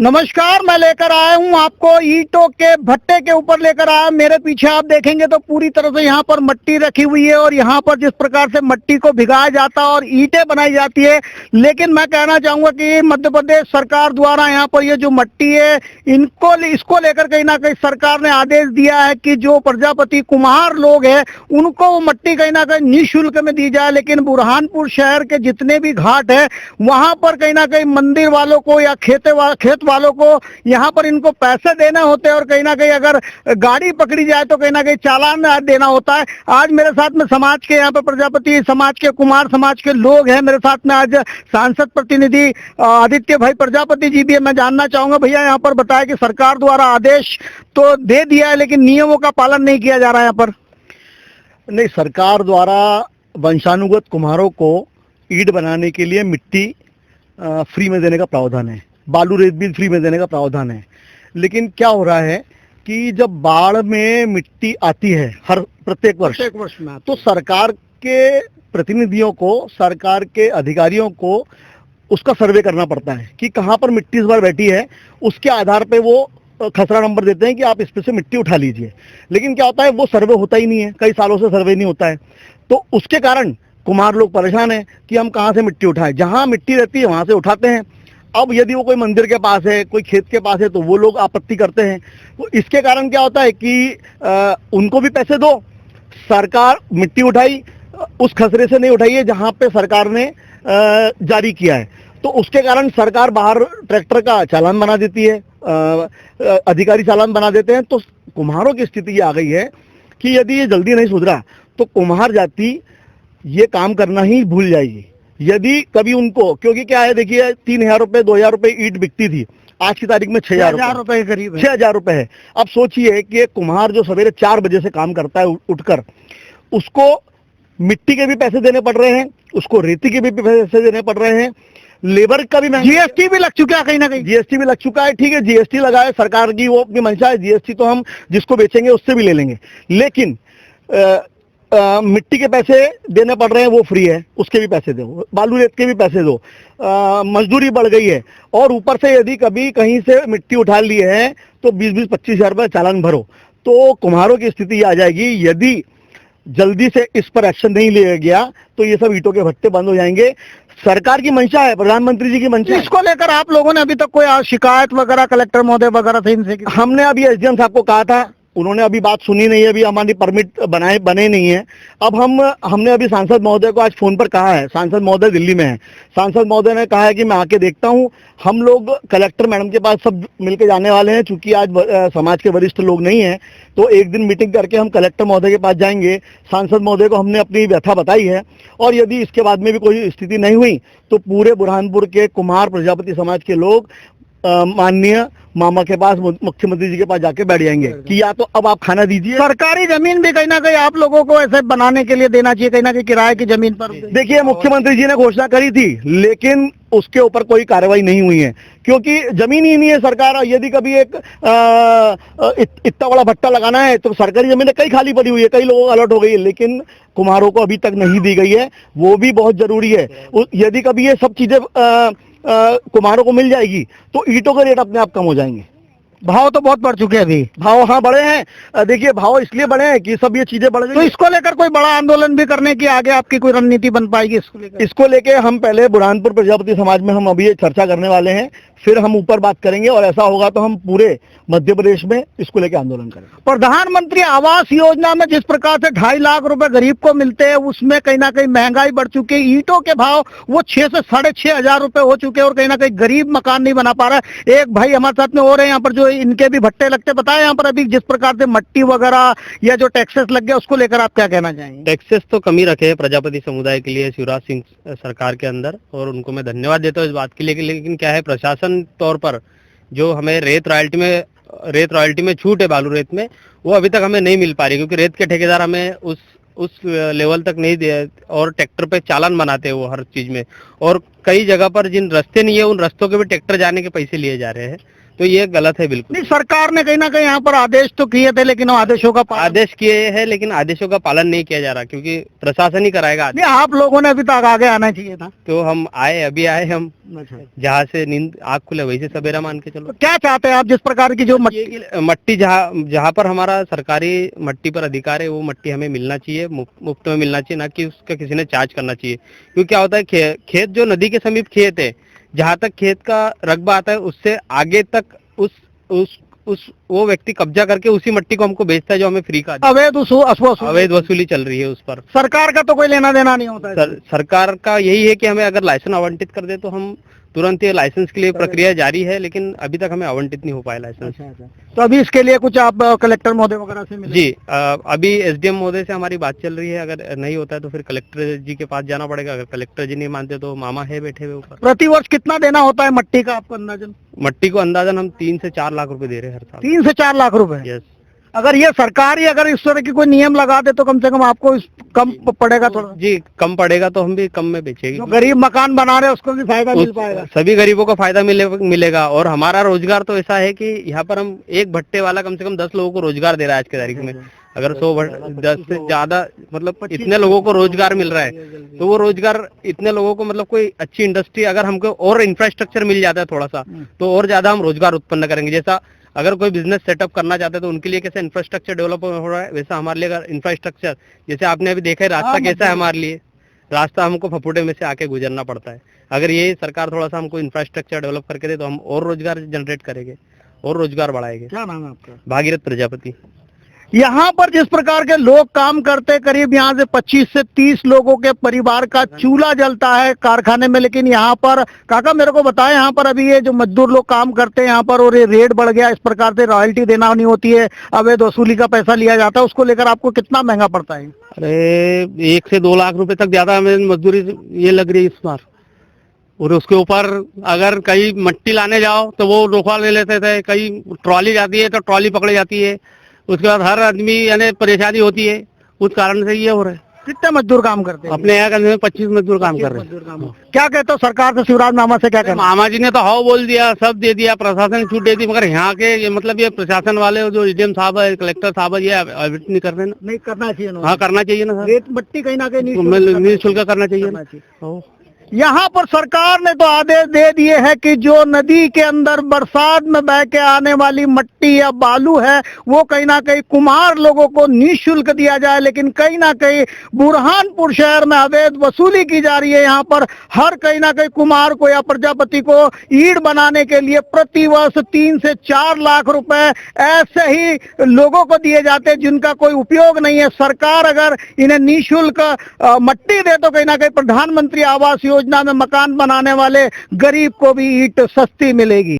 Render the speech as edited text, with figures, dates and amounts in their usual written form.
नमस्कार, मैं लेकर आया हूं आपको ईंटों के भट्टे के ऊपर लेकर आया। मेरे पीछे आप देखेंगे तो पूरी तरह से यहाँ पर मिट्टी रखी हुई है और यहाँ पर जिस प्रकार से मिट्टी को भिगाया जाता है और ईंटें बनाई जाती है। लेकिन मैं कहना चाहूंगा कि मध्य प्रदेश सरकार द्वारा यहाँ पर ये जो मिट्टी है इसको लेकर कहीं ना कहीं सरकार ने आदेश दिया है कि जो प्रजापति कुम्हार लोग हैं उनको वो मिट्टी कहीं ना कहीं निःशुल्क में दी जाए। लेकिन बुरहानपुर शहर के जितने भी घाट है वहां पर कहीं ना कहीं मंदिर वालों को या खेत वालों को यहाँ पर इनको पैसे देने होते हैं और कहीं ना कहीं अगर गाड़ी पकड़ी जाए तो कहीं ना कहीं चालान देना होता है। आज मेरे साथ में समाज के यहाँ पर प्रजापति समाज के कुमार समाज के लोग हैं। मेरे साथ में आज सांसद प्रतिनिधि आदित्य भाई प्रजापति जी भी है। मैं जानना चाहूंगा भैया, यहाँ पर बताया कि सरकार द्वारा आदेश तो दे दिया है लेकिन नियमों का पालन नहीं किया जा रहा है यहाँ पर। नहीं, सरकार द्वारा वंशानुगत कुम्हारों को ईंट बनाने के लिए मिट्टी फ्री में देने का प्रावधान है, बालू रेत भी फ्री में देने का प्रावधान है। लेकिन क्या हो रहा है कि जब बाढ़ में मिट्टी आती है प्रत्येक वर्ष में, तो सरकार के प्रतिनिधियों को, सरकार के अधिकारियों को उसका सर्वे करना पड़ता है कि कहाँ पर मिट्टी इस बार बैठी है। उसके आधार पे वो खसरा नंबर देते हैं कि आप इस पे से मिट्टी उठा लीजिए। लेकिन क्या होता है, वो सर्वे होता ही नहीं है, कई सालों से सर्वे नहीं होता है। तो उसके कारण कुम्हार लोग परेशान हैं कि हम कहाँ से मिट्टी उठाएं। जहाँ मिट्टी रहती है वहाँ से उठाते हैं। अब यदि वो कोई मंदिर के पास है, कोई खेत के पास है, तो वो लोग आपत्ति करते हैं। तो इसके कारण क्या होता है कि उनको भी पैसे दो। सरकार मिट्टी उठाई, उस खसरे से नहीं उठाई है जहाँ पे सरकार ने जारी किया है। तो उसके कारण सरकार बाहर ट्रैक्टर का चालान बना देती है, अधिकारी चालान बना देते हैं। तो कुम्हारों की स्थिति ये आ गई है कि यदि ये जल्दी नहीं सुधरा तो कुम्हार जाति ये काम करना ही भूल जाएगी। यदि कभी उनको, क्योंकि क्या है, देखिए 3,000 रुपए 2,000 रुपए ईंट बिकती थी, आज की तारीख में 6,000 रुपए के करीब 6,000 रुपए है। अब सोचिए कि एक कुम्हार जो सवेरे 4 बजे से काम करता है उठकर, उसको मिट्टी के भी पैसे देने पड़ रहे हैं, उसको रेती के भी पैसे देने पड़ रहे हैं, लेबर का भी जीएसटी भी लग चुका है, कहीं ना कहीं जीएसटी भी लग चुका है। ठीक है, जीएसटी लगा है सरकार की, वो अपनी मंशा है, जीएसटी तो हम जिसको बेचेंगे उससे भी ले लेंगे। लेकिन मिट्टी के पैसे देने पड़ रहे हैं, वो फ्री है, उसके भी पैसे दो, बालू रेत के भी पैसे दो। मजदूरी बढ़ गई है और ऊपर से यदि कभी कहीं से मिट्टी उठा ली है तो 20-25 हजार रुपये चालान भरो। तो कुम्हारों की स्थिति आ जाएगी। यदि जल्दी से इस पर एक्शन नहीं लिया गया तो ये सब ईंटों के भट्टे बंद हो जाएंगे। सरकार की मंशा है, प्रधानमंत्री जी की मंशा है। इसको लेकर आप लोगों ने अभी तक कोई शिकायत वगैरह कलेक्टर महोदय वगैरह से इनसे? हमने अभी एसडीएम साहब को कहा था, उन्होंने अभी बात सुनी नहीं है, अभी हमारी परमिट बने नहीं है। अब हमने अभी सांसद महोदय को आज फोन पर कहा है, सांसद महोदय दिल्ली में है, सांसद महोदय ने कहा है कि मैं आके देखता हूं। हम लोग कलेक्टर मैडम के पास सब मिलके जाने वाले हैं, चूंकि आज समाज के वरिष्ठ लोग नहीं हैं, तो एक दिन मीटिंग करके हम कलेक्टर महोदय के पास जाएंगे। सांसद महोदय को हमने अपनी व्यथा बताई है और यदि इसके बाद में भी कोई स्थिति नहीं हुई तो पूरे बुरहानपुर के कुम्हार प्रजापति समाज के लोग माननीय मामा के पास, मुख्यमंत्री जी के पास जाके बैठ जाएंगे कि या तो अब आप खाना दीजिए। सरकारी जमीन भी कहीं ना कहीं आप लोगों को ऐसे बनाने के लिए देना चाहिए, कहीं ना कहीं किराए की जमीन पर। देखिए, मुख्यमंत्री जी ने घोषणा करी थी लेकिन उसके ऊपर कोई कार्रवाई नहीं हुई है, क्योंकि जमीन ही नहीं है। सरकार यदि कभी एक इतना बड़ा भट्टा लगाना है तो सरकारी जमीनें कई खाली पड़ी हुई है, कई लोगों को अलर्ट हो गई है, लेकिन कुम्हारों को अभी तक नहीं दी गई है। वो भी बहुत जरूरी है। यदि कभी ये सब चीजें कुम्हारों को मिल जाएगी तो ईंटों के रेट अपने आप कम हो जाएंगे। भाव तो बहुत बढ़ चुके हैं अभी। भाव हाँ बढ़े हैं। देखिए, भाव इसलिए बढ़े हैं कि सब ये चीजें बढ़ गई। तो इसको लेकर कोई बड़ा आंदोलन भी करने की आगे आपकी कोई रणनीति बन पाएगी इसको लेकर? इसको लेके हम पहले बुरहानपुर प्रजापति समाज में हम अभी ये चर्चा करने वाले हैं, फिर हम ऊपर बात करेंगे और ऐसा होगा तो हम पूरे मध्य प्रदेश में इसको लेके आंदोलन करेंगे। प्रधानमंत्री आवास योजना में जिस प्रकार से 2.5 लाख रुपए गरीब को मिलते हैं, उसमें कहीं ना कहीं महंगाई बढ़ चुकी है। ईंटों के भाव वो 6 से 6.5 हजार रुपए हो चुके हैं और कहीं ना कहीं गरीब मकान नहीं बना पा रहा है। एक भाई हमारे साथ में हो रहे हैं यहाँ पर, जो इनके भी भट्टे लगते, बताए यहाँ पर अभी जिस प्रकार से मट्टी वगैरह या जो टैक्सेस लग गया, उसको लेकर आप क्या कहना चाहेंगे? टैक्सेस तो कम ही रखे हैं प्रजापति समुदाय के लिए शिवराज सिंह सरकार के अंदर, और उनको मैं धन्यवाद देता हूँ इस बात के लिए। लेकिन क्या है, प्रशासन तौर पर जो हमें रेत रॉयल्टी में छूट है बालू रेत में, वो अभी तक हमें नहीं मिल पा रही, क्योंकि रेत के ठेकेदार हमें उस लेवल तक नहीं दिया और ट्रैक्टर पे चालान बनाते हैं वो हर चीज में। और कई जगह पर जिन रास्ते नहीं है उन रास्तों के भी ट्रैक्टर जाने के पैसे लिए जा रहे हैं। तो ये गलत है बिल्कुल। नहीं, सरकार ने कहीं ना कहीं यहाँ पर आदेश तो किए थे, लेकिन वो आदेशों का आदेश किए हैं लेकिन आदेशों का पालन नहीं किया जा रहा, क्योंकि प्रशासन ही कराएगा आदेश। नहीं, आप लोगों ने अभी तक आगे आना चाहिए था। तो हम अभी आए हम जहाँ से नींद आँख खुले वही से सवेरा मान के तो चलो। क्या चाहते हैं आप, जिस प्रकार की जो मट्टी जहाँ पर हमारा सरकारी मट्टी पर अधिकार है वो मट्टी हमें मिलना चाहिए, मुफ्त में मिलना चाहिए, ना कि उसका किसी ने चार्ज करना चाहिए। क्योंकि क्या होता है, खेत जो नदी के समीप खेत है, जहाँ तक खेत का रकबा आता है उससे आगे तक उस वो व्यक्ति कब्जा करके उसी मट्टी को हमको बेचता है, जो हमें फ्री का अवैध वसूली चल रही है उस पर। सरकार का तो कोई लेना देना नहीं होता है। सरकार का यही है कि हमें अगर लाइसेंस आवंटित कर दे तो हम तुरंत ये लाइसेंस के लिए प्रक्रिया जारी है, लेकिन अभी तक हमें आवंटित नहीं हो पाया लाइसेंस। तो अभी इसके लिए कुछ आप कलेक्टर महोदय वगैरह से मिले? जी, अभी एसडीएम महोदय से हमारी बात चल रही है। अगर नहीं होता है तो फिर कलेक्टर जी के पास जाना पड़ेगा। अगर कलेक्टर जी नहीं मानते तो मामा है बैठे हुए ऊपर। प्रति वर्ष कितना देना होता है मट्टी का आपको अंदाजन? मट्टी को अंदाजन हम 3 से 4 लाख रुपए दे रहे हैं हर साल। 3 से 4 लाख रुपए? यस। अगर ये सरकार ही अगर इस तरह की कोई नियम लगा दे तो कम से कम आपको कम पड़ेगा थोड़ा। जी, कम पड़ेगा तो हम भी कम में बेचेंगे। जो गरीब मकान बना रहे हैं उसको भी फायदा मिल पाएगा। सभी गरीबों को फायदा मिलेगा। और हमारा रोजगार तो ऐसा है कि यहाँ पर हम एक भट्टे वाला कम से कम 10 लोगों को रोजगार दे रहा है आज की तारीख में। अगर 10 से ज्यादा मतलब इतने लोगों को रोजगार मिल रहा है, तो वो रोजगार इतने लोगों को मतलब कोई अच्छी इंडस्ट्री अगर हमको और इंफ्रास्ट्रक्चर मिल जाता है थोड़ा सा, तो और ज्यादा हम रोजगार उत्पन्न करेंगे। जैसा अगर कोई बिजनेस सेटअप करना चाहते हैं तो उनके लिए कैसे इंफ्रास्ट्रक्चर डेवलप हो रहा है, वैसा हमारे लिए अगर इंफ्रास्ट्रक्चर, जैसे आपने अभी देखा है रास्ता कैसा है हमारे लिए, रास्ता हमको फफूटे में से आके गुजरना पड़ता है। अगर ये सरकार थोड़ा सा हमको इंफ्रास्ट्रक्चर डेवलप करके दे तो हम और रोजगार जनरेट करेंगे और रोजगार बढ़ाएंगे। क्या नाम है आपका? भागीरथ प्रजापति। यहाँ पर जिस प्रकार के लोग काम करते, करीब यहाँ से 25 से 30 लोगों के परिवार का चूल्हा जलता है कारखाने में, लेकिन यहाँ पर काका मेरे को बताएं, यहाँ पर अभी ये जो मजदूर लोग काम करते हैं यहाँ पर, और ये रेट बढ़ गया, इस प्रकार से रॉयल्टी देना नहीं होती है, अवैध वसूली का पैसा लिया जाता है, उसको लेकर आपको कितना महंगा पड़ता है? अरे 1 से 2 लाख रुपए तक ज्यादा हमें मजदूरी ये लग रही है इस बार। और उसके ऊपर अगर कहीं मट्टी लाने जाओ तो वो रोकवा ले लेते थे, कहीं ट्रॉली जाती है तो ट्रॉली पकड़ी जाती है, उसके बाद हर आदमी यानी परेशानी होती है। उस कारण से ये हो रहा है। कितने मजदूर काम करते हैं अपने यहाँ में 25 मजदूर काम कर रहे हैं। क्या कहते हो सरकार से, शिवराज मामा से क्या कहना? मामा जी ने तो हाउ बोल दिया, सब दे दिया, प्रशासन छूट दे दी, मगर यहाँ के ये मतलब ये प्रशासन वाले जो एसडीएम साहब है, कलेक्टर साहब है, ये ऑडिट नहीं कर रहे ना। नहीं करना चाहिए ना? हाँ, करना चाहिए ना सर। रेत मट्टी कहीं ना कहीं निःशुल्क करना चाहिए। यहाँ पर सरकार ने तो आदेश दे दिए है कि जो नदी के अंदर बरसात में बह के आने वाली मट्टी या बालू है वो कहीं ना कहीं कुम्हार लोगों को निःशुल्क दिया जाए, लेकिन कहीं ना कहीं बुरहानपुर शहर में अवैध वसूली की जा रही है। यहाँ पर हर कहीं ना कहीं कुम्हार को या प्रजापति को ईंट बनाने के लिए प्रति वर्ष 3 से 4 लाख रुपए ऐसे ही लोगों को दिए जाते हैं जिनका कोई उपयोग नहीं है। सरकार अगर इन्हें निःशुल्क मट्टी दे तो कहीं ना कहीं प्रधानमंत्री आवास योजना में मकान बनाने वाले गरीब को भी ईंट सस्ती मिलेगी।